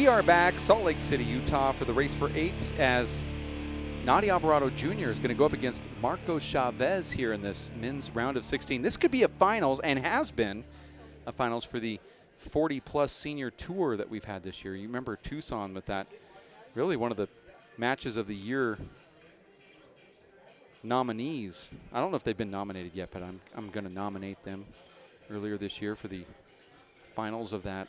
We are back, Salt Lake City, Utah, for the race for 8 as Nadi Alvarado Jr. is going to go up against Marco Chavez here in this men's round of 16. This could be a finals, and has been a finals for the 40-plus senior tour that we've had this year. You remember Tucson with that, really one of the matches of the year nominees. I don't know if they've been nominated yet, but I'm going to nominate them earlier this year for the finals of that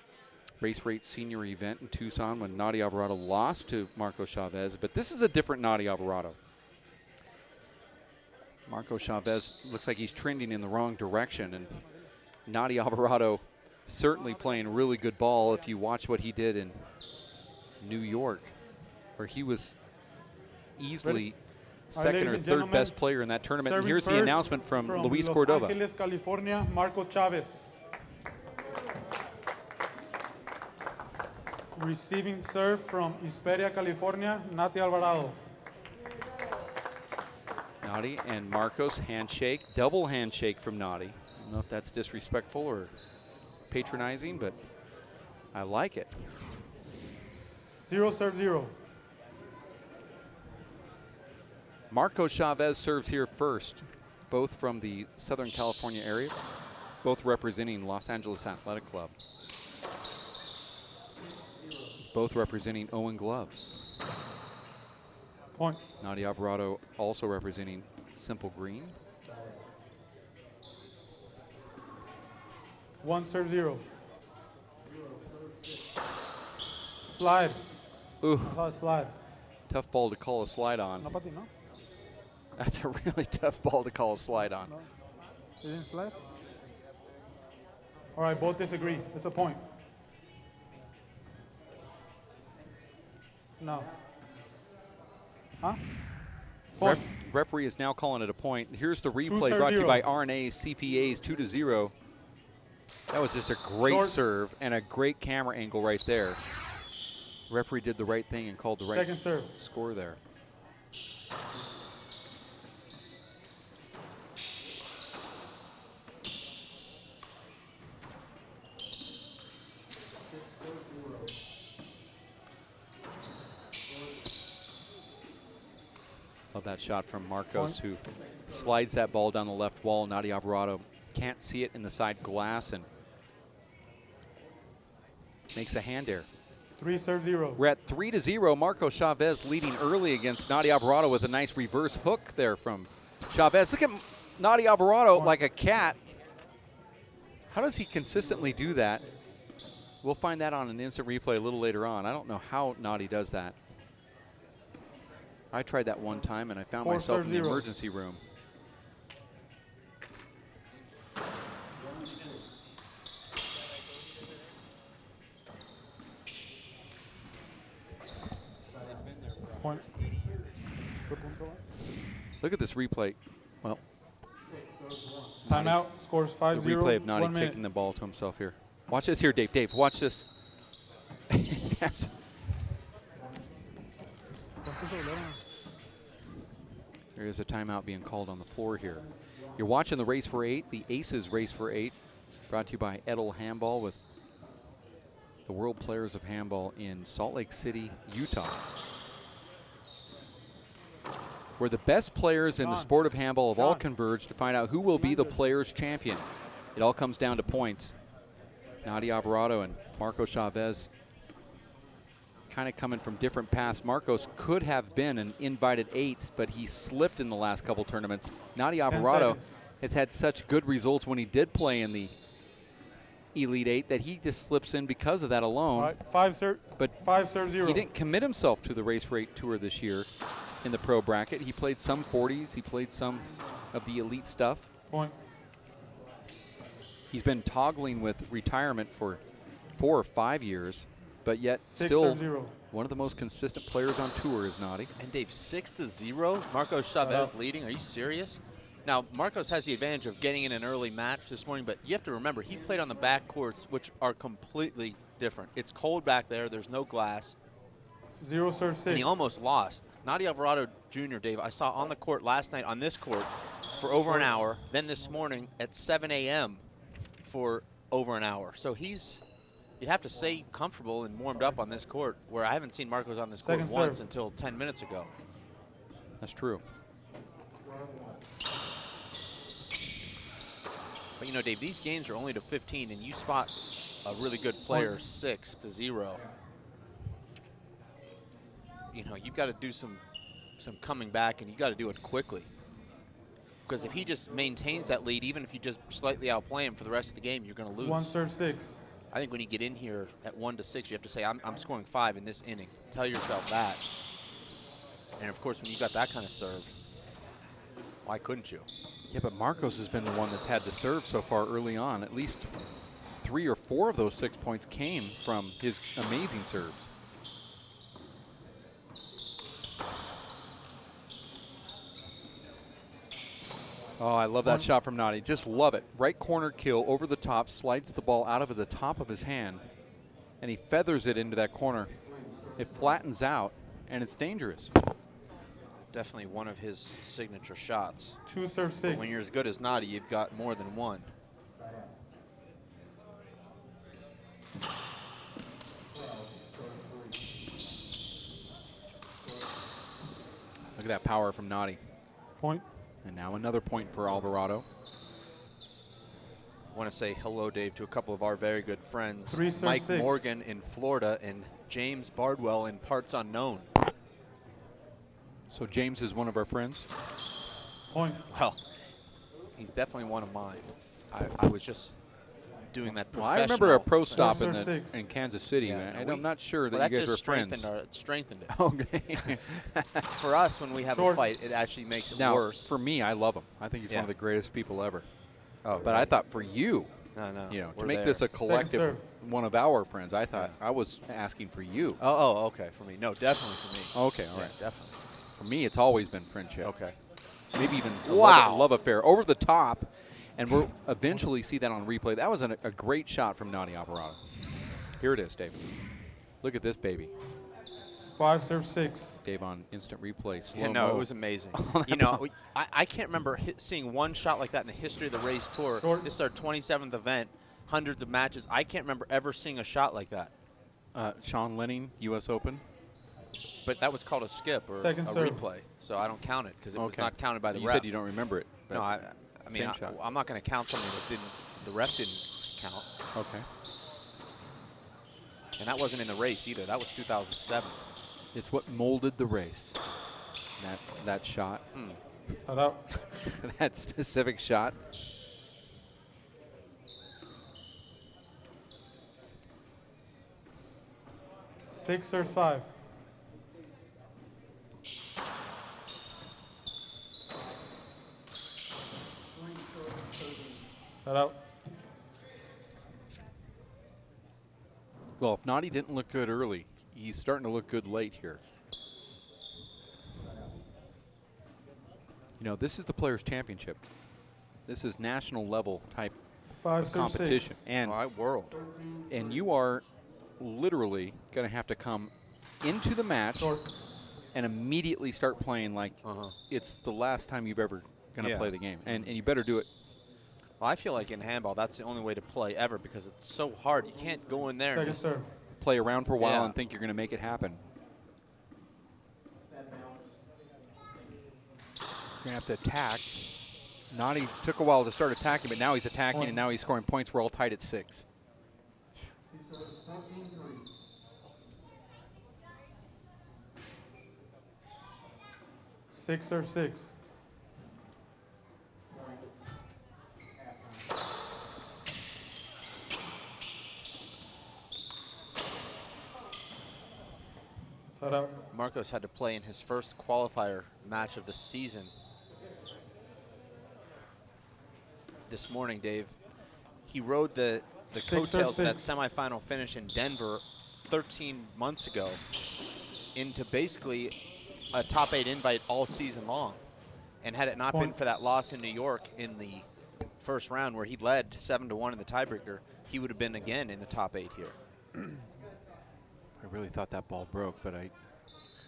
race for 8 senior event in Tucson when Nadi Alvarado lost to Marco Chavez. But this is a different Nadi Alvarado. Marco Chavez looks like he's trending in the wrong direction, and Nadi Alvarado certainly playing really good ball if you watch what he did in New York, where he was easily second or third best player in that tournament. And here's the announcement from Luis Cordova. Los Angeles, California, Marco Chavez. Receiving serve from Hesperia, California, Nati Alvarado. Nadi and Marcos handshake, double handshake from Nadi. I don't know if that's disrespectful or patronizing, but I like it. 0-0. Marco Chavez serves here first, both from the Southern California area, both representing Los Angeles Athletic Club. Both representing Owen Gloves. Point. Nadi Alvarado also representing Simple Green. 1-0. Slide. Ooh. Slide. Tough ball to call a slide on. No, Pati, no? That's a really tough ball to call a slide on. No. You didn't slide? All right, both disagree. It's a point. No. Huh? Point. Referee is now calling it a point. Here's the replay brought to you by RNA CPAs 2-0. That was just a great serve and a great camera angle right there. Referee did the right thing and called the right second serve score there. Love that shot from Marcos, who slides that ball down the left wall. Nadi Alvarado can't see it in the side glass and makes a hand air. 3-0. We're at 3-0. Marco Chavez leading early against Nadi Alvarado with a nice reverse hook there from Chavez. Look at Nadi Alvarado like a cat. How does he consistently do that? We'll find that on an instant replay a little later on. I don't know how Nadi does that. I tried that one time and I found myself in the emergency room. Point. Look at this replay. Well, timeout. Scores 5-0. The replay of Nadi kicking the ball to himself here. Watch this here, Dave. Dave, watch this. There is a timeout being called on the floor here. You're watching the race for 8, the Aces race for 8, brought to you by Edel Handball with the World Players of Handball in Salt Lake City, Utah, where the best players in the sport of handball have all converged to find out who will be the players' champion. It all comes down to points. Nadi Alvarado and Marco Chavez kind of coming from different paths. Marcos could have been an invited 8, but he slipped in the last couple tournaments. Nadi Alvarado has had such good results when he did play in the Elite 8 that he just slips in because of that alone. All right, 5-0. He didn't commit himself to the Race for 8 tour this year in the pro bracket. He played some 40s. He played some of the elite stuff. Point. He's been toggling with retirement for 4 or 5 years, but yet still one of the most consistent players on tour is Nadi. And Dave, 6-0, Marcos Chavez leading. Are you serious? Now, Marcos has the advantage of getting in an early match this morning, but you have to remember, he played on the back courts, which are completely different. It's cold back there. There's no glass. 0-6. And he almost lost. Nadi Alvarado Jr., Dave, I saw on the court last night on this court for over an hour, then this morning at 7 a.m. for over an hour. So he's you'd have to say comfortable and warmed up on this court, where I haven't seen Marcos on this court Second once serve. until 10 minutes ago. That's true. But you know, Dave, these games are only to 15, and you spot a really good player 6-0. You know, you've got to do some coming back, and you got to do it quickly. Because if he just maintains that lead, even if you just slightly outplay him for the rest of the game, you're going to lose. 1 serve 6. I think when you get in here at 1-6, you have to say, I'm scoring 5 in this inning. Tell yourself that. And of course, when you got that kind of serve, why couldn't you? Yeah, but Marcos has been the one that's had the serve so far early on. At least 3 or 4 of those 6 points came from his amazing serves. Oh, I love that shot from Nadi. Just love it. Right corner kill over the top, slides the ball out of the top of his hand, and he feathers it into that corner. It flattens out, and it's dangerous. Definitely one of his signature shots. 2 serve 6. But when you're as good as Nadi, you've got more than one. Look at that power from Nadi. Point. And now another point for Alvarado. I want to say hello, Dave, to a couple of our very good friends, 3 serve Mike 6. Morgan in Florida and James Bardwell in parts unknown. So James is one of our friends. Point. Well, he's definitely one of mine. I was just doing that Well, professional. I remember a pro stop Serve in 6. Kansas City. Yeah, Man. no, I'm not sure that well, you guys just are friends. strengthened it. Okay. For us, when we have a Short. fight, it actually makes it Now, worse. for me, I love him. I think he's Yeah. one of the greatest people ever. Oh, But I thought for you, no, you know, to we're make there. this a collective, serve. one of our friends, I thought I was asking for you. Oh, okay, for me. No, definitely for me. Okay, all Yeah, right. definitely. For me, it's always been friendship. Okay. Maybe even a Wow. love affair. Over the top, and we'll eventually see that on replay. That was a great shot from Nadi Alvarado. Here it is, David. Look at this baby. 5 serve 6. Dave on instant replay. Slow Yeah, no, it was amazing. You know, I can't remember seeing one shot like that in the history of the race tour. Short. This is our 27th event, hundreds of matches. I can't remember ever seeing a shot like that. Sean Lenning, U.S. Open. But that was called a skip or Second a serve. replay, so I don't count it because it was Okay. not counted by the You ref. said you don't remember it. but- No, I mean, Same shot. I'm not going to count something that the ref didn't count. Okay. And that wasn't in the race either. That was 2007. It's what molded the race. That shot, Cut out. that specific shot. Six serve 5. Cut out. Well, if Nadi didn't look good early, he's starting to look good late here. You know, this is the Players' Championship. This is national level type 5 of serve competition. 6. And All right, world. you are literally going to have to come into the match Short. and immediately start playing like it's the last time you've ever going to play the game. And you better do it. Well, I feel like in handball, that's the only way to play ever because it's so hard. You can't go in there and Second just serve. Play around for a while Yeah. and think you're going to make it happen. You're going to have to attack. Nadi took a while to start attacking, but now he's attacking, and now he's scoring points. We're all tied at 6. Six serve 6. Cut out. Marcos had to play in his first qualifier match of the season this morning, Dave. He rode the coattails of that semifinal finish in Denver 13 months ago into basically a top 8 invite all season long. And had it not been for that loss in New York in the first round where he led 7-1 in the tiebreaker, he would have been again in the top 8 here. I really thought that ball broke, but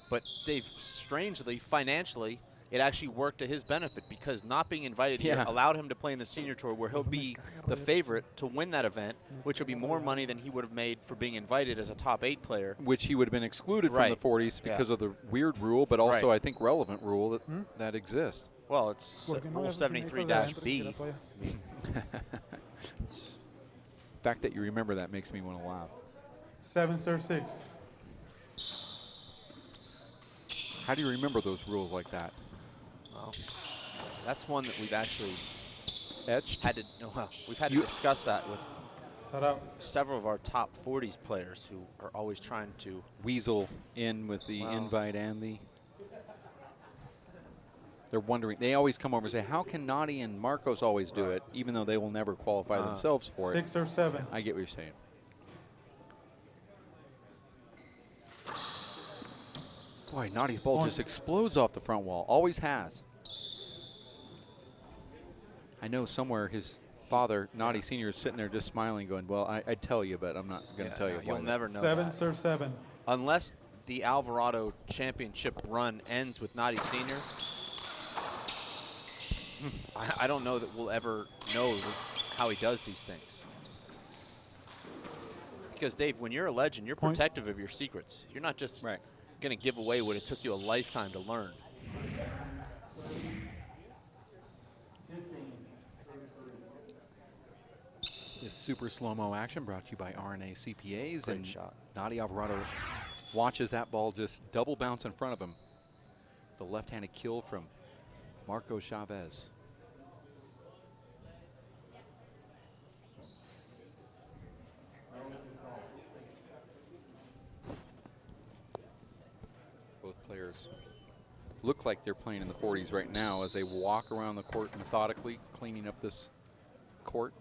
But Dave, strangely, financially, it actually worked to his benefit because not being invited here allowed him to play in the senior tour where he'll be the favorite to win that event, which will be more money than he would have made for being invited as a top 8 player. Which he would have been excluded from the 40s because of the weird rule, but also I think relevant rule that exists. Well, it's Rule 73-B. The fact that you remember that makes me want to laugh. 7 serve 6. How do you remember those rules like that? Well, that's one that we've actually etched. We've had to discuss that with Shout several of our top 40s players who are always trying to weasel in with the invite and the. They're wondering. They always come over and say, "How can Nadi and Marcos always do it, even though they will never qualify themselves for it?" 6 or 7. I get what you're saying. Boy, Nadi's ball just explodes off the front wall. Always has. I know somewhere his father, Nadi Sr., is sitting there just smiling, going, "Well, I'd tell you, but I'm not going to tell you." You'll never know. 7 serve 7. Unless the Alvarado championship run ends with Nadi Sr., I don't know that we'll ever know how he does these things. Because, Dave, when you're a legend, you're protective of your secrets. You're not just going to give away what it took you a lifetime to learn. This super slow-mo action brought to you by RNA CPAs. Great and shot. Nadi Alvarado watches that ball just double bounce in front of him. The left-handed kill from Marco Chavez. Both players look like they're playing in the 40s right now as they walk around the court methodically, cleaning up this court.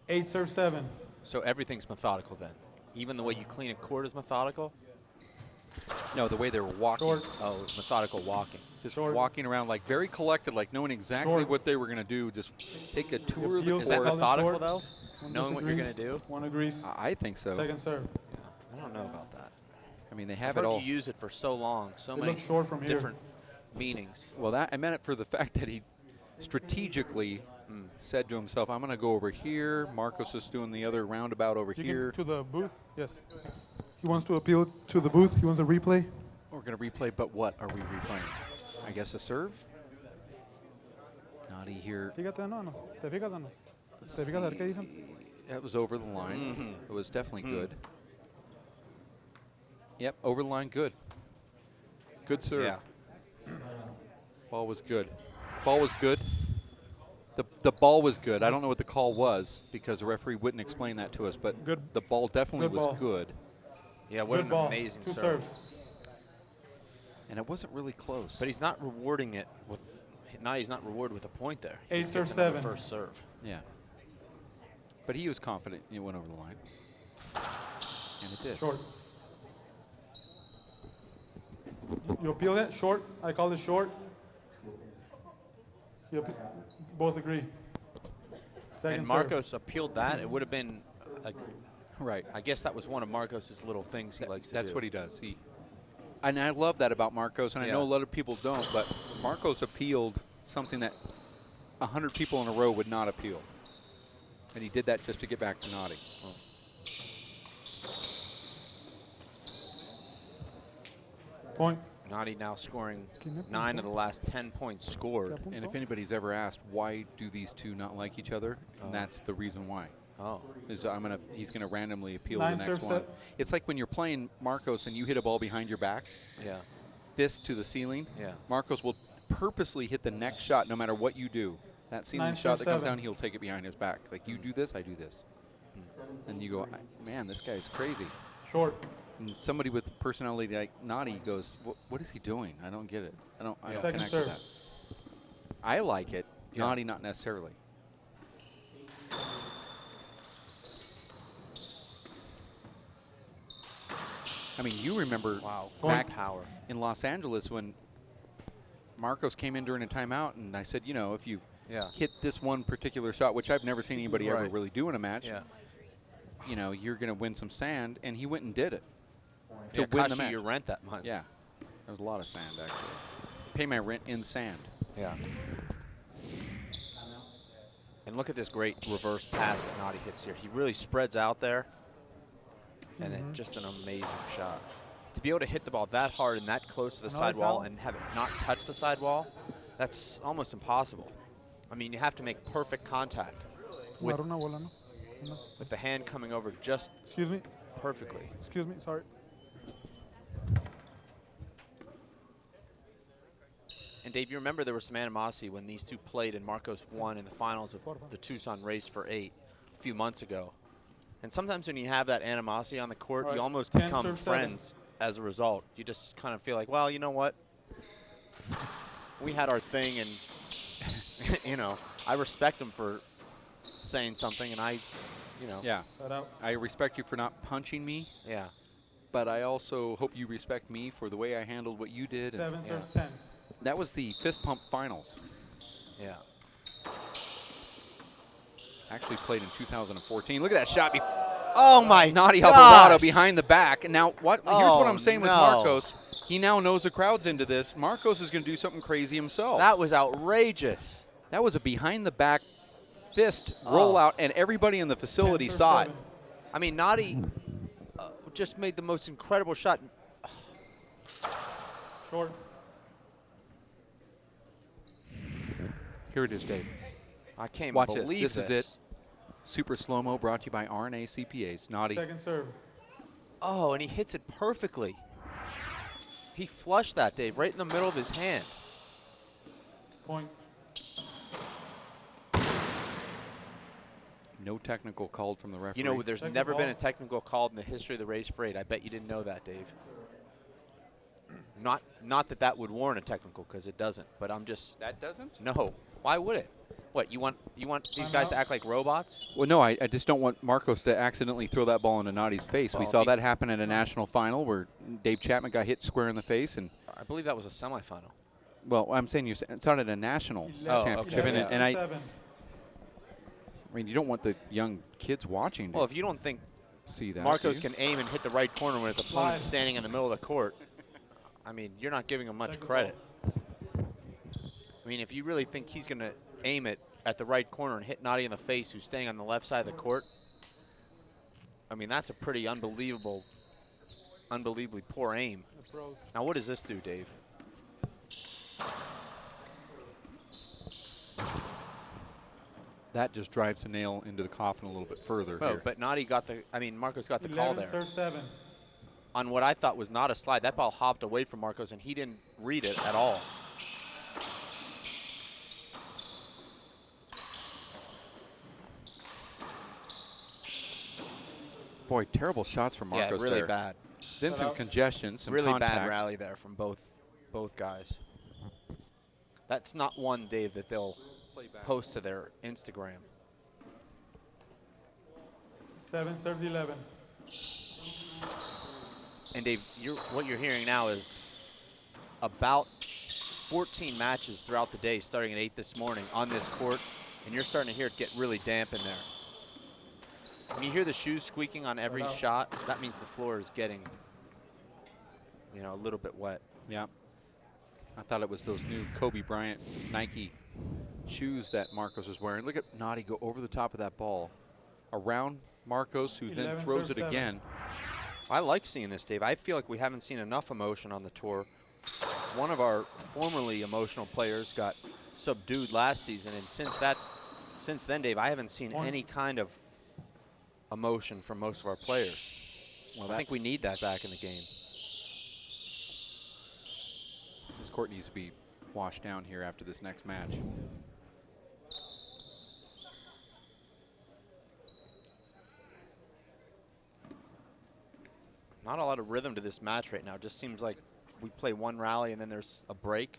8 serve 7. So everything's methodical then? Even the way you clean a court is methodical? No, the way they're walking. Short. Oh, methodical walking. Just walking around like very collected, like knowing exactly what they were going to do. Just take a tour of the court. Is that methodical though? Knowing what you're going to do? 1 agrees. I think so. Second serve. I don't know about that. I mean, they have I've it heard all. you use it for so long, so It many looks short from here. different meanings. Well, that I meant it for the fact that he strategically said to himself, "I'm going to go over here." Marcos is doing the other roundabout over here. To the booth? Yes. He wants to appeal to the booth. He wants a replay. We're going to replay, but what are we replaying? I guess a serve? Nadi here. Fíjate, no, te fijas, no. Te fijas a ver qué dicen. That was over the line. It was definitely good. Yep, over the line, good. Good serve. Yeah. Ball was good. Ball was good. The ball was good. I don't know what the call was because the referee wouldn't explain that to us, but the ball definitely was good. Yeah, what an amazing Two serve. serves. And it wasn't really close. But he's not rewarding it with, he's not rewarded with a point there. He 8 just serve gets another 7. first serve. Yeah. But he was confident it went over the line. And it did. Short. You appeal it? Short? I call it short. Both agree. Second And serve. Marcos appealed that. It would have been, Right. I guess that was one of Marcos's little things he likes to do. That's what he does. And I love that about Marcos, and I know a lot of people don't, but Marcos appealed something that 100 people in a row would not appeal. And he did that just to get back to Nadi. Point. Nadi now scoring 9 of the last 10 points scored. And if anybody's ever asked why do these two not like each other, and that's the reason why. He's gonna randomly appeal the next one. It's like when you're playing Marcos and you hit a ball behind your back, fist to the ceiling. Marcos will purposely hit the next shot no matter what you do. That ceiling shot that comes down, he'll take it behind his back. Like, you do this, I do this. And you go, man, this guy's crazy. Short. And somebody with personality like Nadi goes, what is he doing? I don't get it. I don't connect serve. with that. I like it. Nadi not necessarily. I mean, you remember back in Los Angeles when Marcos came in during a timeout, and I said, if you hit this one particular shot, which I've never seen anybody ever really do in a match, you're going to win some sand, and he went and did it to win the match. You rent that month. Yeah. There's a lot of sand, actually. Pay my rent in sand. Yeah. And look at this great reverse pass that Nadi hits here. He really spreads out there. And then just an amazing shot. To be able to hit the ball that hard and that close to the sidewall and have it not touch the sidewall, that's almost impossible. I mean, you have to make perfect contact with the hand coming over just perfectly. Excuse me, sorry. And Dave, you remember there was some animosity when these two played and Marcos won in the finals of the Tucson race for 8 a few months ago. And sometimes when you have that animosity on the court, you almost become friends as a result. You just kind of feel like, well, you know what? We had our thing, and, you know, I respect him for saying something, and I, you know. Yeah. I respect you for not punching me. Yeah. But I also hope you respect me for the way I handled what you did. 7 serves 10. That was the fist pump finals. Yeah. Actually played in 2014. Look at that shot. Oh my Nadi Alvarado behind the back. And now what? Here's what I'm saying with Marcos. He now knows the crowd's into this. Marcos is going to do something crazy himself. That was outrageous. That was a behind the back fist rollout, and everybody in the facility saw it. I mean, Nadi just made the most incredible shot. Short. Here it is, Dave. I can't Watch believe this. This is it. Super slow-mo brought to you by RNA CPAs. Nadi. Second serve. Oh, and he hits it perfectly. He flushed that, Dave, right in the middle of his hand. Point. No technical called from the referee. You know, there's never been a technical called in the history of the race for 8. I bet you didn't know that, Dave. Not that that would warrant a technical, because it doesn't. But I'm just. That doesn't? No. Why would it? What, you want these guys to act like robots? Well, no, I just don't want Marcos to accidentally throw that ball into Nadi's face. Well, we saw that happen at a national final where Dave Chapman got hit square in the face. And I believe that was a semifinal. well, I'm saying it's not at a national championship. Okay, and I mean, you don't want the young kids watching to well, if you don't think see that. Marcos can aim and hit the right corner when his opponent's standing in the middle of the court, I mean, you're not giving him much credit. I mean, if you really think he's going to aim it at the right corner and hit Nadi in the face, who's standing on the left side of the court, I mean, that's a pretty unbelievably poor aim. Now, what does this do, Dave? That just drives the nail into the coffin a little bit further. Oh, here. but Nadi got the, I mean, Marcos got the call there. Serve 7. On what I thought was not a slide. That ball hopped away from Marcos, and he didn't read it at all. Boy, terrible shots from Marcos really there. bad. Then some congestion, some really contact. bad rally there from both guys. That's not one, Dave, that they'll post to their Instagram. 7 serves 11. And Dave, what you're hearing now is about 14 matches throughout the day, starting at 8 this morning on this court, and you're starting to hear it get really damp in there. When you hear the shoes squeaking on every shot, that means the floor is getting, you know, a little bit wet. Yeah. I thought it was those new Kobe Bryant Nike shoes that Marcos was wearing. Look at Nadi go over the top of that ball around Marcos, who then throws it again. I like seeing this, Dave. I feel like we haven't seen enough emotion on the tour. One of our formerly emotional players got subdued last season, and since then, Dave, I haven't seen any kind of emotion from most of our players. Well, I think we need that back in the game. This court needs to be washed down here after this next match. Not a lot of rhythm to this match right now. It just seems like we play one rally and then there's a break.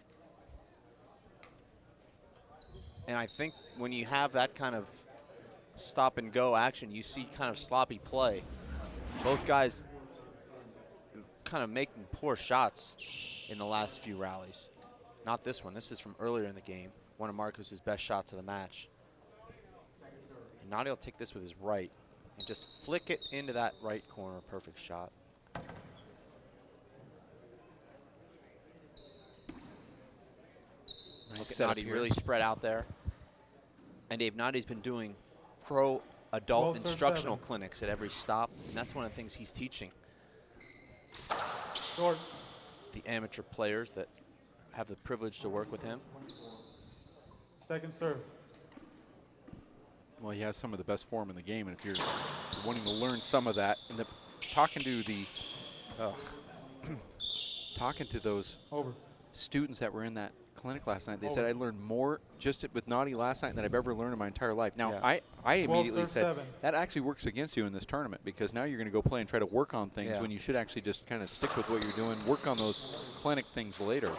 And I think when you have that kind of stop and go action, you see kind of sloppy play. Both guys kind of making poor shots in the last few rallies. Not this one. This is from earlier in the game. One of Marcos' best shots of the match. And Nadi will take this with his right and just flick it into that right corner. Perfect shot. Look at setup Nadi here. really spread out there. And Dave, Nadi's been doing pro adult Closer, instructional 7. clinics at every stop, and that's one of the things he's teaching Short. the amateur players that have the privilege to work with him. Second serve. Well, he has some of the best form in the game, and if you're wanting to learn some of that, and talking to those Over. students that were in that clinic last night, they said I learned more just with Nadi last night than I've ever learned in my entire life. Now, Yeah. I immediately serve, said 7. that actually works against you in this tournament, because now you're going to go play and try to work on things when you should actually just kind of stick with what you're doing, work on those clinic things later.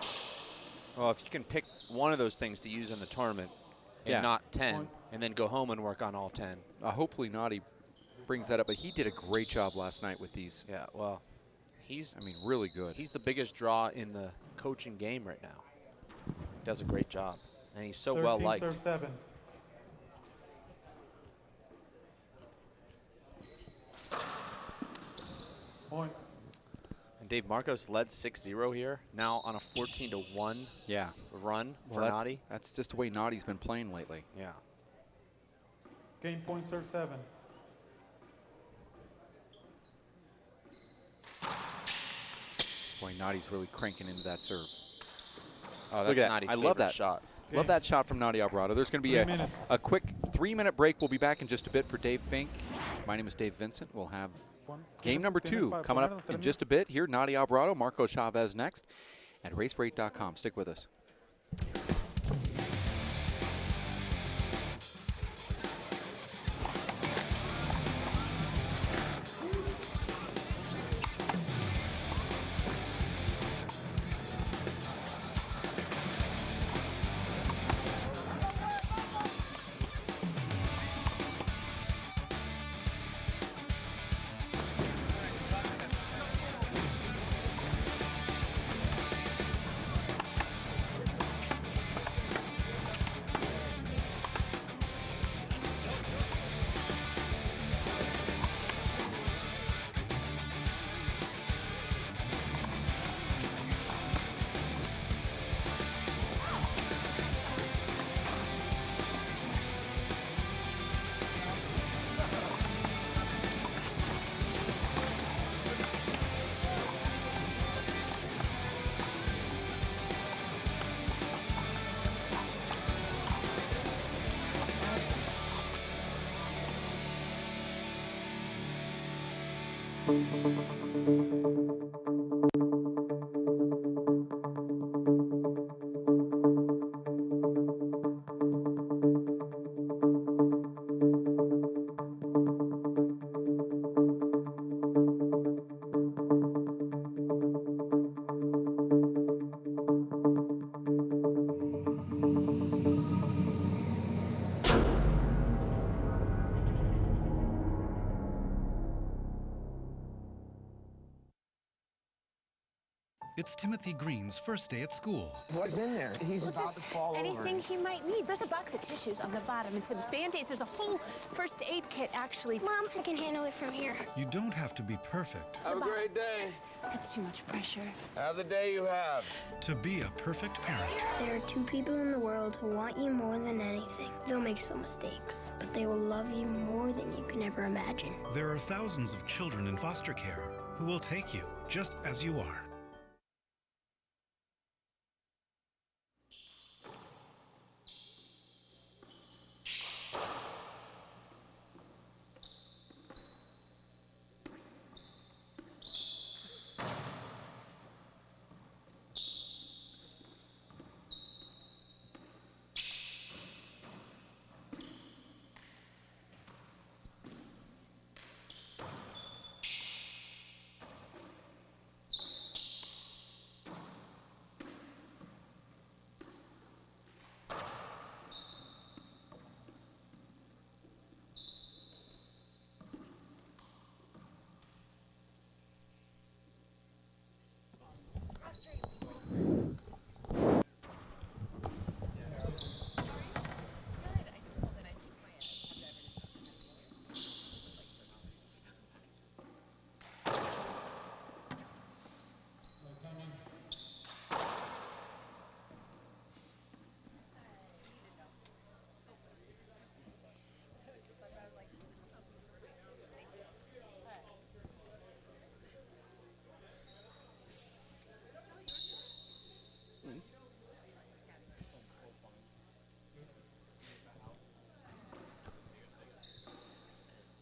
Well, if you can pick one of those things to use in the tournament and not 10, and then go home and work on all 10. Hopefully Nadi brings that up, but he did a great job last night with these. Yeah, well, really good. He's the biggest draw in the coaching game right now. Does a great job, and he's so well liked. Serve 7. Point. And Dave, Marcos led 6-0 here, now on a 14-1 run for Nadi. That's just the way Nadi's been playing lately. Yeah. Game point, serve 7. Boy, Nadi's really cranking into that serve. Oh, Look that's at that. Nadi's I love favorite that shot. Love that shot from Nadi Alvarado. There's going to be 3 minutes. a quick 3-minute break. We'll be back in just a bit for Dave Fink. My name is Dave Vincent. We'll have game number 2 coming up in just a bit. Here, Nadi Alvarado, Marco Chavez next at racefor8.com. Stick with us. It's Timothy Green's first day at school. What's in there? He's about to fall over. Anything he might need. There's a box of tissues on the bottom and some Band-Aids. There's a whole first aid kit, actually. Mom, I can handle it from here. You don't have to be perfect Have a great day. That's too much pressure. Have the day you have. to be a perfect parent. There are 2 people in the world who want you more than anything. They'll make some mistakes, but they will love you more than you can ever imagine. There are thousands of children in foster care who will take you just as you are.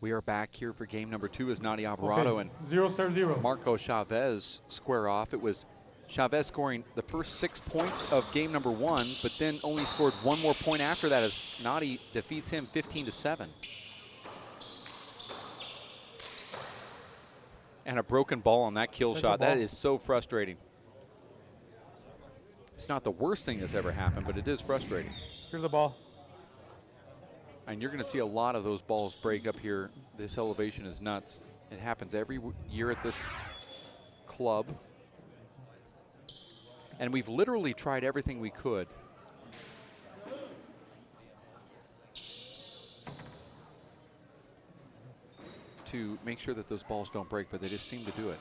We are back here for game number 2 as Nadi Alvarado and 0-0. Marco Chavez square off. It was Chavez scoring the first 6 points of game number 1, but then only scored 1 more point after that as Nadi defeats him 15-7. And a broken ball on that kill shot. That is so frustrating. It's not the worst thing that's ever happened, but it is frustrating. Here's the ball. And you're going to see a lot of those balls break up here. This elevation is nuts. It happens every year at this club. And we've literally tried everything we could to make sure that those balls don't break, but they just seem to do it.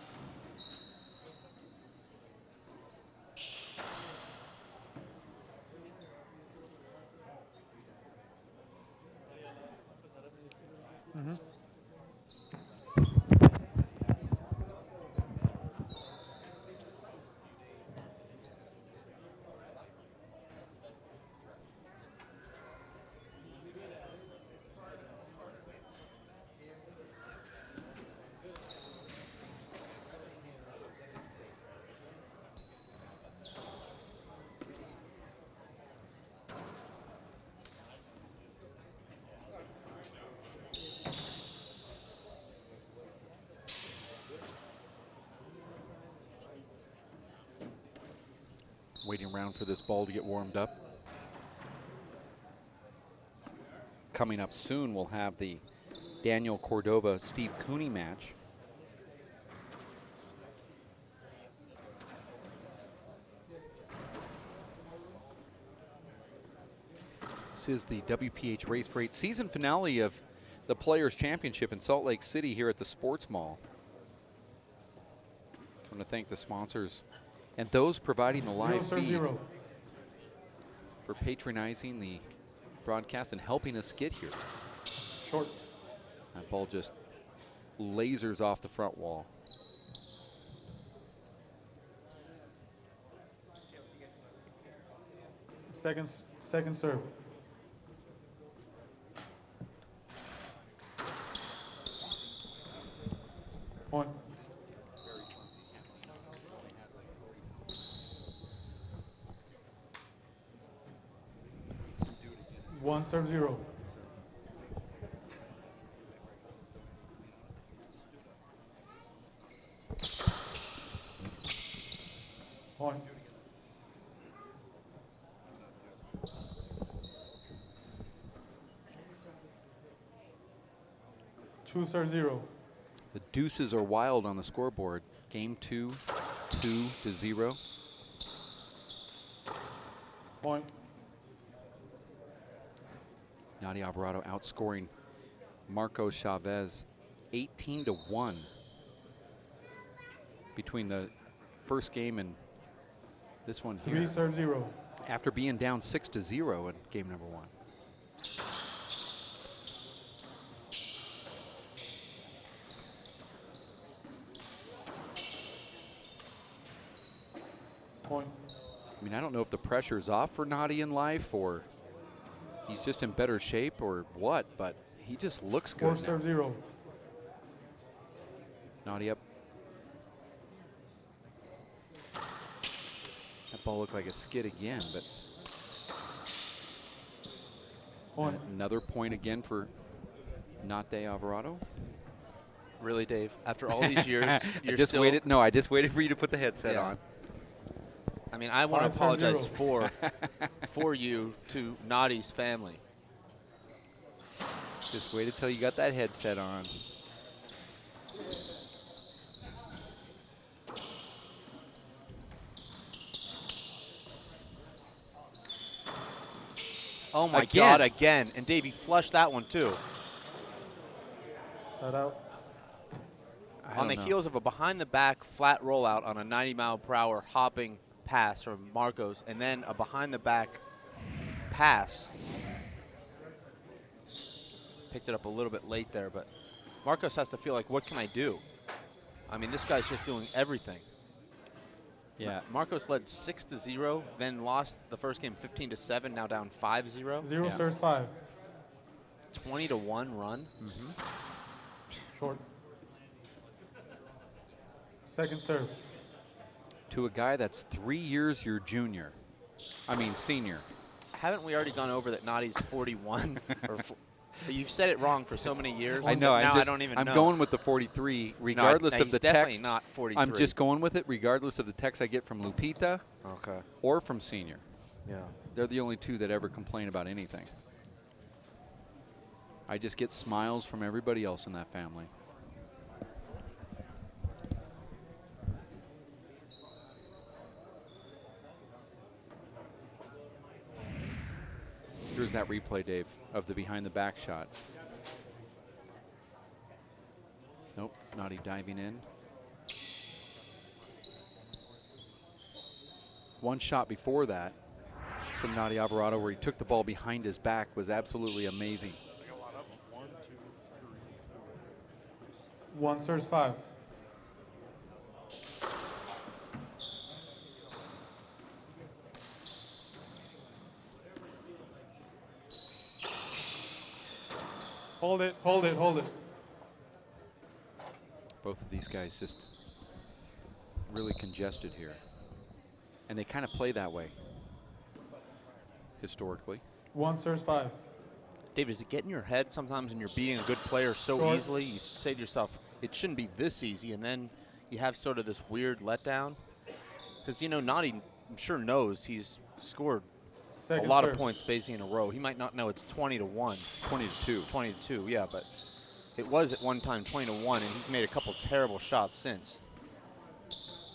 Waiting around for this ball to get warmed up. Coming up soon, we'll have the Daniel Cordova-Steve Cooney match. This is the WPH Race Freight season finale of the Players Championship in Salt Lake City here at the Sports Mall. I want to thank the sponsors and those providing the live feed for patronizing the broadcast and helping us get here. Short. That ball just lasers off the front wall. Second serve. Point. 1-0. Point. Two 0. The deuces are wild on the scoreboard. Game 2, 2-0. Point. Nadi Alvarado outscoring Marco Chavez 18-1 between the first game and this one here. 3-0. After being down 6-0 in game number 1. Point. I mean, I don't know if the pressure's off for Nadi in life or he's just in better shape or what, but he just looks good. 4-0. Nadi up. That ball looked like a skid again, but Point. another point again for Nadi Alvarado. Really, Dave? After all these years, you're just still waited. No, I just waited for you to put the headset on. I mean, I want to apologize for you to Nadi's family. Just waited till you got that headset on. Oh my God, again. And Davey flushed that one too. Side out. On the heels of a behind the back flat rollout on a 90-mile-per-hour hopping pass from Marcos, and then a behind the back pass. Picked it up a little bit late there, but Marcos has to feel like, what can I do? I mean, this guy's just doing everything. Yeah. Marcos led 6-0, then lost the first game 15-7, now down 5-0. 0 serves 5. 20-1 run. Short. Second serve. To a guy that's 3 years your junior. I mean, senior. Haven't we already gone over that Nadi's 41? You've said it wrong for so many years. I know. Now I don't even know. I'm going with the 43, regardless of the text. Definitely not 43. I'm just going with it, regardless of the text I get from Lupita or from Senior. Yeah. They're the only two that ever complain about anything. I just get smiles from everybody else in that family. Here's that replay, Dave, of the behind the back shot. Nope, Nadi diving in. One shot before that from Nadi Alvarado where he took the ball behind his back was absolutely amazing. One serves 5. Hold it, hold it, hold it. Both of these guys just really congested here. And they kind of play that way historically. One serves 5. Dave, does it get in your head sometimes when you're beating a good player so easily? You say to yourself, it shouldn't be this easy, and then you have sort of this weird letdown? Because, you know, Nadi, I'm sure, knows he's scored a lot of points basically in a row. He might not know it's 20-1. 20-2. 20-2, yeah, but it was at one time 20-1, and he's made a couple terrible shots since.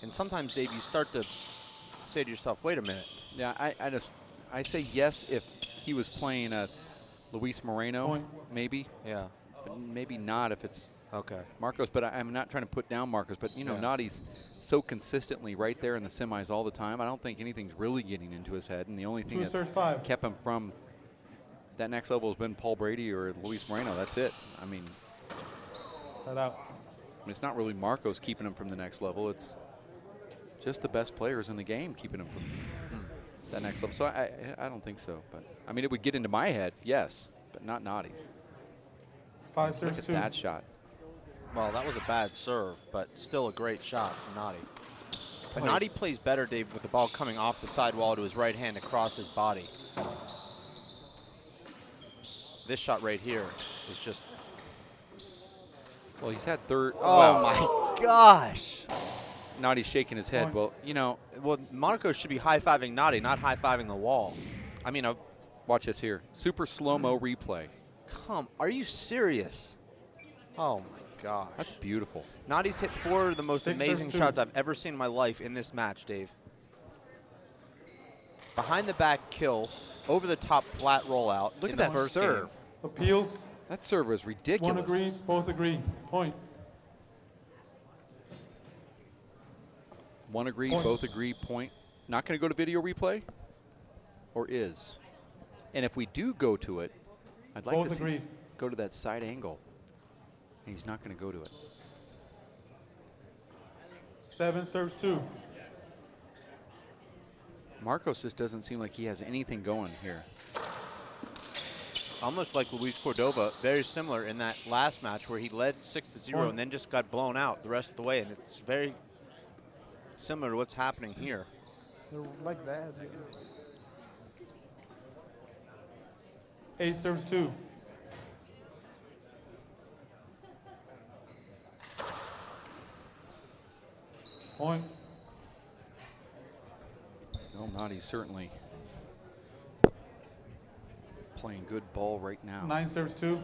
And sometimes, Dave, you start to say to yourself, wait a minute. Yeah, I say yes if he was playing a Luis Moreno, maybe. Yeah. But maybe not if it's Okay. Marcos, but I'm not trying to put down Marcos, but you know, Nadi's so consistently right there in the semis all the time. I don't think anything's really getting into his head, and the only thing that's kept him from that next level has been Paul Brady or Luis Moreno. That's it. I mean, it's not really Marcos keeping him from the next level. It's just the best players in the game keeping him from that next level. So I don't think so. But I mean, it would get into my head, yes, but not Nadi's. 5 serves 2. Look at that shot. Well, that was a bad serve, but still a great shot from Nadi. But Nadi plays better, Dave, with the ball coming off the sidewall to his right hand across his body. This shot right here is just... Well, he's had third... Oh, my gosh. Nadi's shaking his head. Well, you know... Well, Marcos should be high-fiving Nadi, not high-fiving the wall. I mean... Watch this here. Super slow-mo replay. Are you serious? Oh, my gosh. That's beautiful. Nadi's hit 4 of the most amazing shots I've ever seen in my life in this match, Dave. Behind the back kill, over the top flat rollout. Look at that serve. Appeals. That serve was ridiculous. One agrees, both agree. Point. One agree, both agree, point. Not going to go to video replay? Or is? And if we do go to it, I'd like to see go to that side angle. And he's not going to go to it. 7 serves 2. Marcos just doesn't seem like he has anything going here. Almost like Luis Cordova, very similar in that last match where he led 6-0 and then just got blown out the rest of the way. And it's very similar to what's happening here. They're like that. 8 serves 2. Point. Well, Nadi's certainly playing good ball right now. 9 serves 2.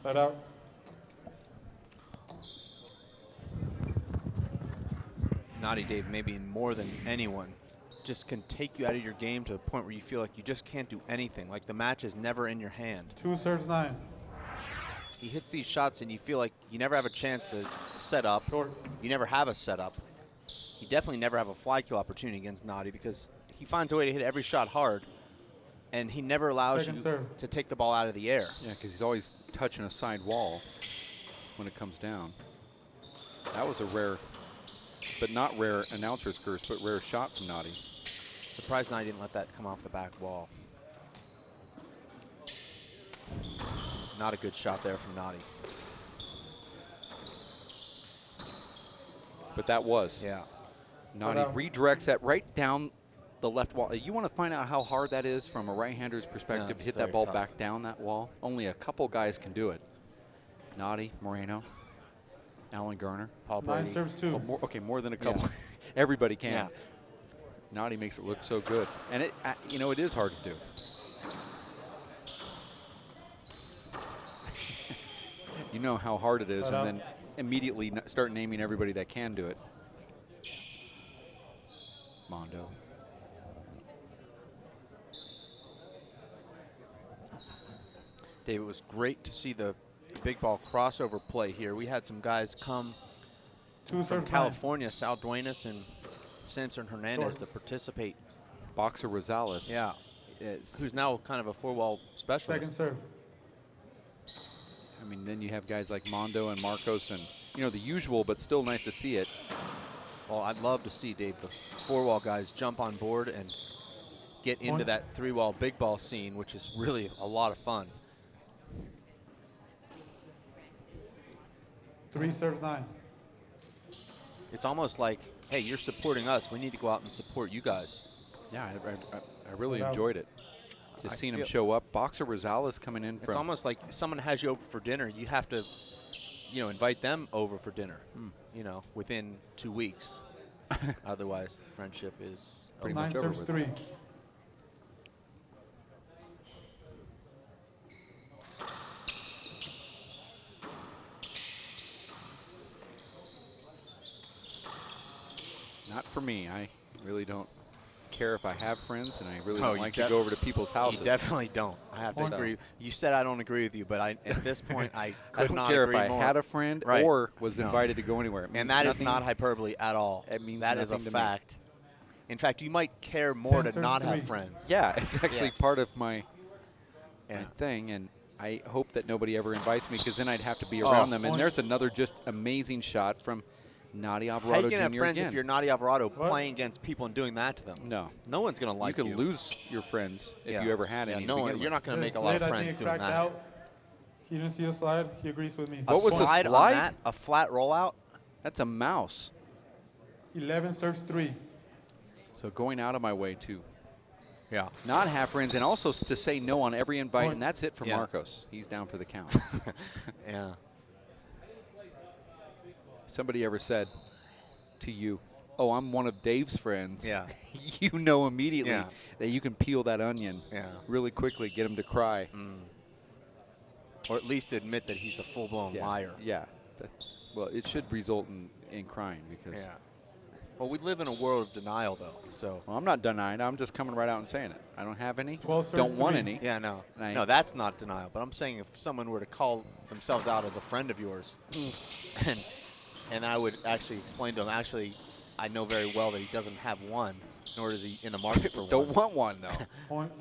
Side out. Nadi, Dave, maybe more than anyone, just can take you out of your game to the point where you feel like you just can't do anything, like the match is never in your hand. 2 serves 9. He hits these shots and you feel like you never have a chance to set up. Short. You never have a setup. You definitely never have a fly kill opportunity against Nadi because he finds a way to hit every shot hard, and he never allows you to take the ball out of the air. Yeah, because he's always touching a side wall. when it comes down. That was a rare, but not rare announcer's curse, but rare shot from Nadi. Surprised I didn't let that come off the back wall. Not a good shot there from Nadi. But that was. Yeah. Nadi redirects that right down the left wall. You want to find out how hard that is from a right-hander's perspective, it's hit that very ball tough. back down that wall. Only a couple guys can do it. Nadi, Moreno, Alan Garner. Paul 9 Brady. serves 2. Oh, okay, more than a couple. Yeah. Everybody can. Yeah. Nadi makes it look so good. And it, you know, it is hard to do. You know how hard it is, and then immediately start naming everybody that can do it. Mondo. Dave, it was great to see the big ball crossover play here. We had some guys come 2 from serves 9. California, Sal Duenas and Samson Hernandez, Short. to participate. Boxer Rosales. Yeah. Who's now kind of a 4-wall specialist. Second serve. I mean, then you have guys like Mondo and Marcos and, you know, the usual, but still nice to see it. Well, I'd love to see, Dave, the 4-wall guys jump on board and get into that 3-wall big ball scene, which is really a lot of fun. 3 serves 9. It's almost like, hey, you're supporting us. We need to go out and support you guys. Yeah, I really enjoyed it. Just seeing him feel- show up. Boxer Rosales coming in from. It's almost like someone has you over for dinner. You have to, you know, invite them over for dinner, you know, within 2 weeks. Otherwise, the friendship is Pretty Nine much over serves with. 3. Not for me. I really don't care if I have friends, and I really No, don't you like to go over to people's houses. You definitely don't. I have to So- agree. You said I don't agree with you, but at this point, I I could don't not care agree if I more. had a friend Right. or was No. invited to go anywhere. It means And that is nothing- not hyperbole at all. It means that is a nothing to me. fact. In fact, you might care more to Ten not serves have 3. friends. Yeah, it's actually Yeah. part of my Yeah. thing, and I hope that nobody ever invites me, because then I'd have to be around them. And Point. there's another just amazing shot from Nadi How Alvarado you Jr. can have friends again. if you're Nadi Alvarado What? playing against people and doing that to them? No. No one's going to like you you. can lose your friends if Yeah. you ever had Yeah, any. to no, begin you're with. not going to make a It's lot of late, I friends think it doing cracked that. out. He didn't see the slide. He agrees with me. What was the slide slide? on that? A flat rollout? That's a mouse. 11 serves 3. So going out of my way to Yeah. not have friends, and also to say no on every invite, Point. and that's it for Yeah. Marcos. He's down for the count. Yeah. Somebody ever said to you, oh, I'm one of Dave's friends, Yeah. you know immediately Yeah. that you can peel that onion Yeah. really quickly, get him to cry. Or at least admit that he's a full-blown Yeah. liar. Yeah. Well, it should result in crying, because Yeah. Well, we live in a world of denial, though. So. well, I'm not denying. I'm just coming right out and saying it. I don't have any. 12 serves Don't want 3. any. Yeah, no. And I- No, that's not denial. But I'm saying if someone were to call themselves out as a friend of yours, and I would actually explain to him, actually, I know very well that he doesn't have one, nor is he in the market for Don't one. want one, though. Point.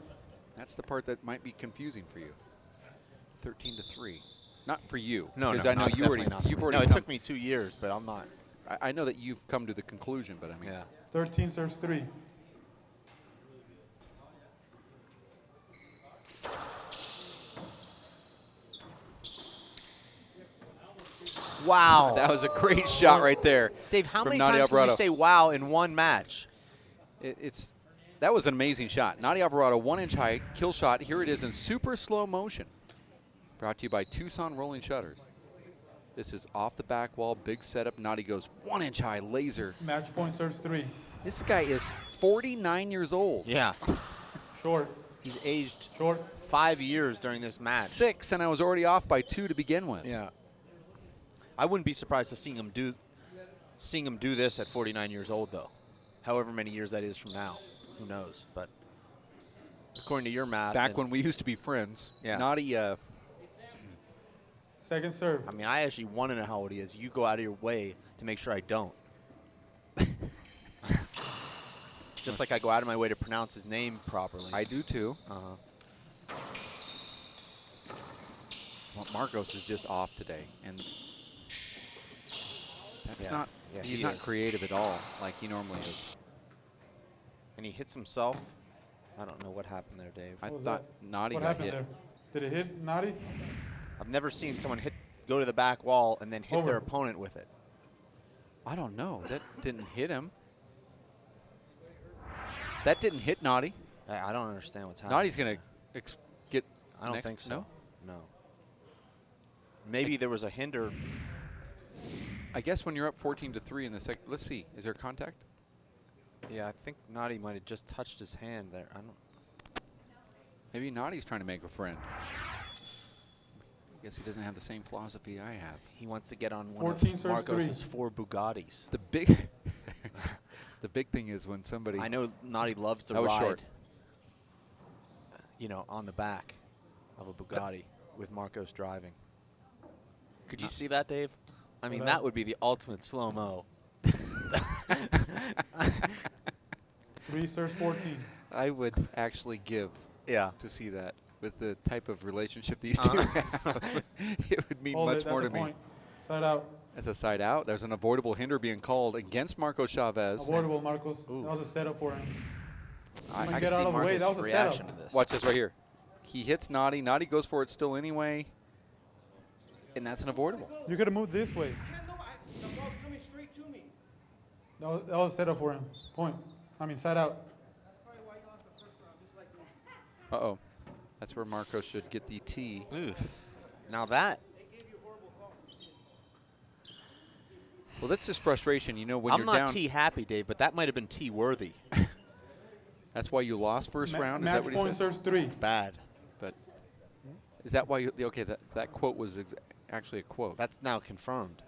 That's the part that might be confusing for you. 13-3. Not for you. No, because no, I know not, you already. definitely not. You've already no, it come, took me 2 years, but I'm not. I know that you've come to the conclusion, but I mean, Yeah. 13 serves 3. Wow. that was a great shot right there. Dave, how from many Nadi times can we Alvarado. say wow in one match? That was an amazing shot. Nadi Alvarado, 1-inch high kill shot. Here it is in super slow motion. Brought to you by Tucson Rolling Shutters. This is off the back wall, big setup. Nadi goes 1-inch high laser. Match point serves 3. This guy is 49 years old. Yeah. Short. He's aged Short. 5 years during this match. 6, and I was already off by 2 to begin with. Yeah. I wouldn't be surprised to seeing him do this at 49 years old, though. However many years that is from now. Who knows? But according to your math. Back when we used to be friends. Yeah. Nadi, Second serve. I mean, I actually want to know how old he is. You go out of your way to make sure I don't. Just like I go out of my way to pronounce his name properly. I do too. Uh-huh. Well, Marcos is just off today, and That's not, he's not creative at all like he normally is. And he hits himself. I don't know what happened there, Dave. I thought Nadi What got happened hit. there? Did it hit Nadi? I've never seen someone go to the back wall and then hit Over. their opponent with it. I don't know. That didn't hit him. That didn't hit Nadi. I don't understand what's happening. Nadi's going to get I don't next. think so. No? No. Maybe there was a hinder. I guess when you're up 14-3 in the second, let's see. Is there contact? Yeah, I think Nadi might have just touched his hand there. I don't. Maybe Nadi's trying to make a friend. I guess he doesn't have the same philosophy I have. He wants to get on one 14 of serves Marcos's 3. 4 Bugattis. The big, the big thing is when somebody. I know Nadi loves to That was ride. short. You know, on the back of a Bugatti with Marcos driving. Could you see that, Dave? I mean, that would be the ultimate slow-mo. 3 serves 14. I would actually give to see that with the type of relationship these two have. It would mean Hold much it, more to that's a me. point. Side out. That's a side out. There's an avoidable hinder being called against Marco Chavez. Avoidable, Marcos. That was a setup for him. I Get can see out of the way. Marcos' That was a reaction setup. to this. Watch this right here. He hits Nadi. Nadi goes for it still anyway. And that's an avoidable. You could have moved this way. That was a setup for him. Point. I mean, side out. Uh-oh. That's where Marco should get the tee. Oof. Now that. Well, that's just frustration. You know, when I'm you're not down. tee happy, Dave, but that might have been tee worthy. That's why you lost first round? Is Match that what he point said? serves 3. It's bad. But is that why you, okay, that quote was actually a quote. That's now confirmed.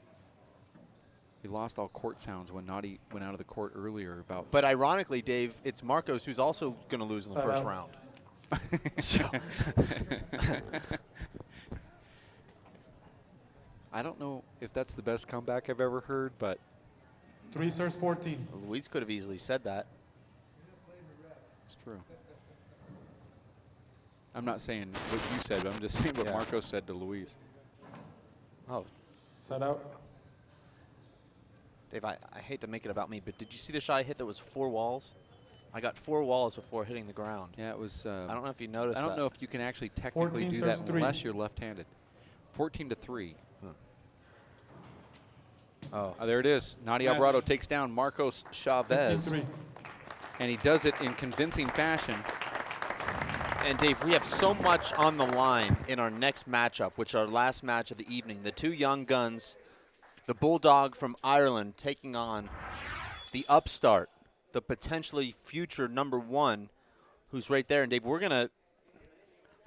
You lost all court sounds when Nadi went out of the court earlier about. But ironically, Dave, it's Marcos who's also going to lose in the first round. So I don't know if that's the best comeback I've ever heard, but 3 serves 14. Luis could have easily said that. it's true. I'm not saying what you said, but I'm just saying what Marco said to Luis. Oh, Side out. Dave, I hate to make it about me, but did you see the shot I hit that was 4 walls? I got 4 walls before hitting the ground. Yeah, it was. I don't know if you noticed that. I don't know if you can actually technically 14 do that serves 3. unless you're left-handed. 14-3. Oh, There it is. Nadi Alvarado takes down Marcos Chavez, 15-3. and he does it in convincing fashion. and Dave, we have so much on the line in our next matchup, which is our last match of the evening. The 2 young guns, the Bulldog from Ireland taking on the upstart, the potentially future #1, who's right there. And Dave, we're going to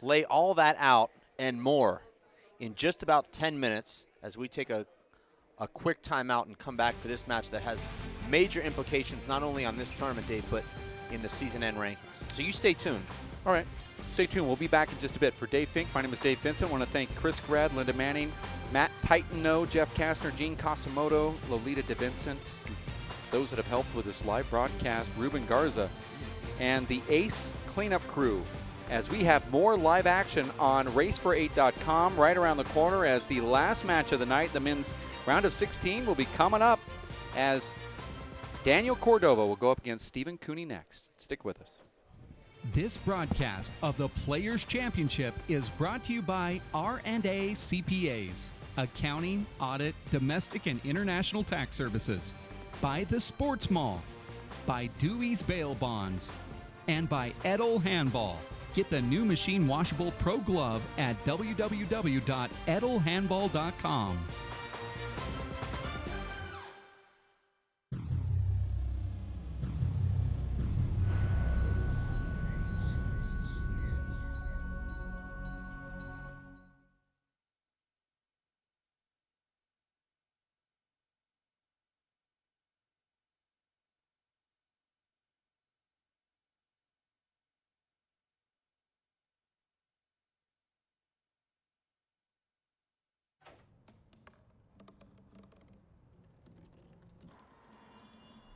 lay all that out and more in just about 10 minutes as we take a quick timeout and come back for this match that has major implications not only on this tournament, Dave, but in the season-end rankings. So you stay tuned. All right, stay tuned. We'll be back in just a bit. For Dave Fink, my name is Dave Vincent. I want to thank Chris Grad, Linda Manning, Matt Titano, Jeff Kastner, Gene Casamoto, Lolita DeVincent, those that have helped with this live broadcast, Ruben Garza, and the Ace Cleanup Crew, as we have more live action on racefor8.com right around the corner as the last match of the night, the men's round of 16, will be coming up as Daniel Cordova will go up against Stephen Cooney next. Stick with us. This broadcast of the Players' Championship is brought to you by R&A CPAs, accounting, audit, domestic and international tax services, by the Sports Mall, by Dewey's Bail Bonds, and by Edel Handball. Get the new machine washable Pro Glove at www.edelhandball.com.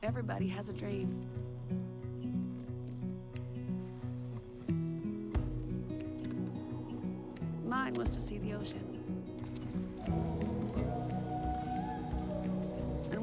Everybody has a dream. Mine was to see the ocean. And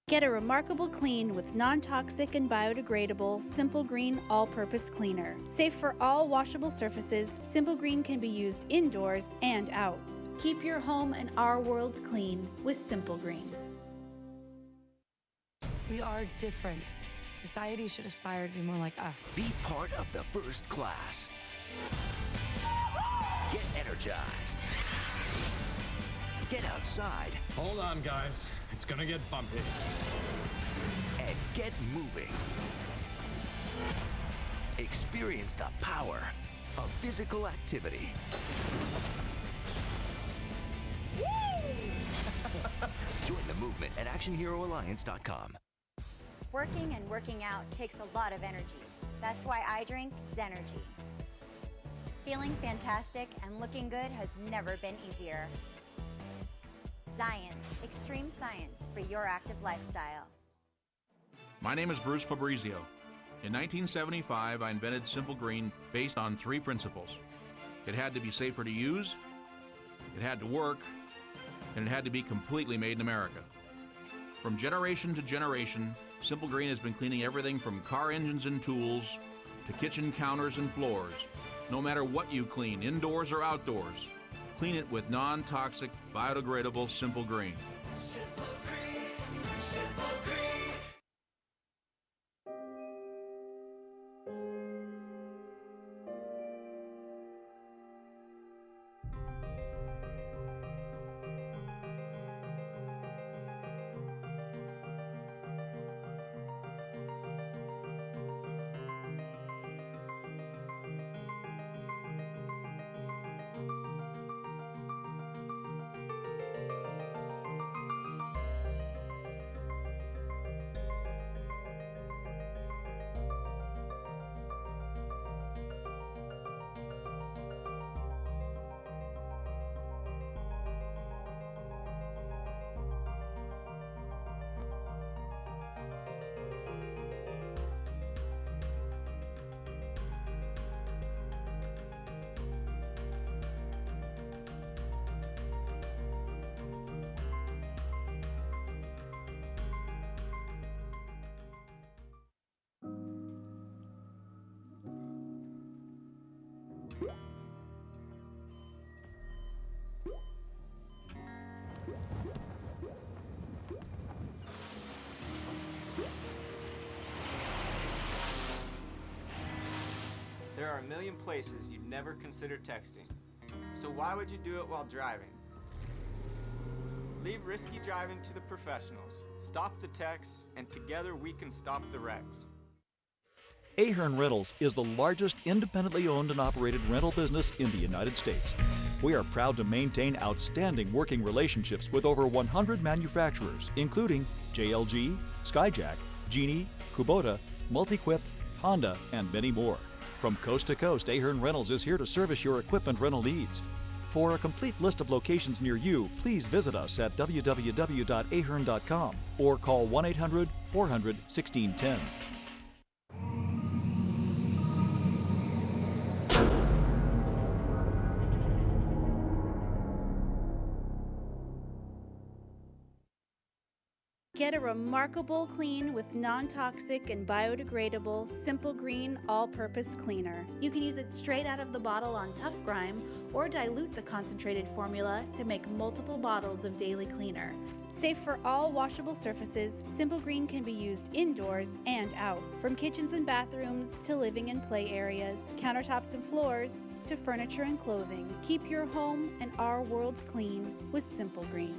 Get a remarkable clean with non-toxic and biodegradable Simple Green all-purpose cleaner. Safe for all washable surfaces, Simple Green can be used indoors and out. Keep your home and our world clean with Simple Green. We are different. Society should aspire to be more like us. Be part of the first class. Get energized. Get outside. Hold on, guys. It's gonna get bumpy. And get moving. Experience the power of physical activity. Join the movement at ActionHeroAlliance.com. Working and working out takes a lot of energy. That's why I drink Zenergy. Feeling fantastic and looking good has never been easier. Science, extreme science for your active lifestyle. My name is Bruce Fabrizio. In 1975, I invented Simple Green based on 3 principles. It had to be safer to use, it had to work, and it had to be completely made in America. From generation to generation, Simple Green has been cleaning everything from car engines and tools to kitchen counters and floors. No matter what you clean, indoors or outdoors, clean it with non-toxic, biodegradable Simple Green. Simple Green, Simple Green. There are a million places you'd never consider texting. So why would you do it while driving? Leave risky driving to the professionals. Stop the texts, and together we can stop the wrecks. Ahern Rentals is the largest independently owned and operated rental business in the United States. We are proud to maintain outstanding working relationships with over 100 manufacturers, including JLG, Skyjack, Genie, Kubota, Multiquip, Honda, and many more. From coast to coast, Ahern Rentals is here to service your equipment rental needs. For a complete list of locations near you, please visit us at www.ahern.com or call 1-800-400-1610. Get a remarkable clean with non-toxic and biodegradable Simple Green all-purpose cleaner. You can use it straight out of the bottle on tough grime or dilute the concentrated formula to make multiple bottles of daily cleaner. Safe for all washable surfaces, Simple Green can be used indoors and out. From kitchens and bathrooms to living and play areas, countertops and floors to furniture and clothing. Keep your home and our world clean with Simple Green.